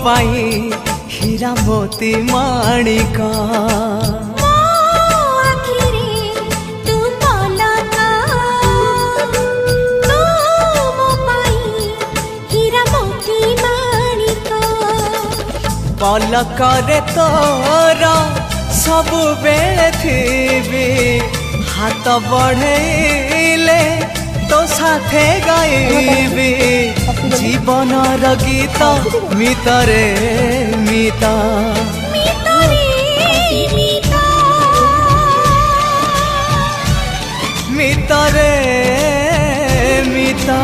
पाई हीरा मोती माणिक पलकरे तोर सबु बेले थी हाथ बढ़ेले तो साथे गाइबी जीवन गीत मितरे मिता मितरे मिता।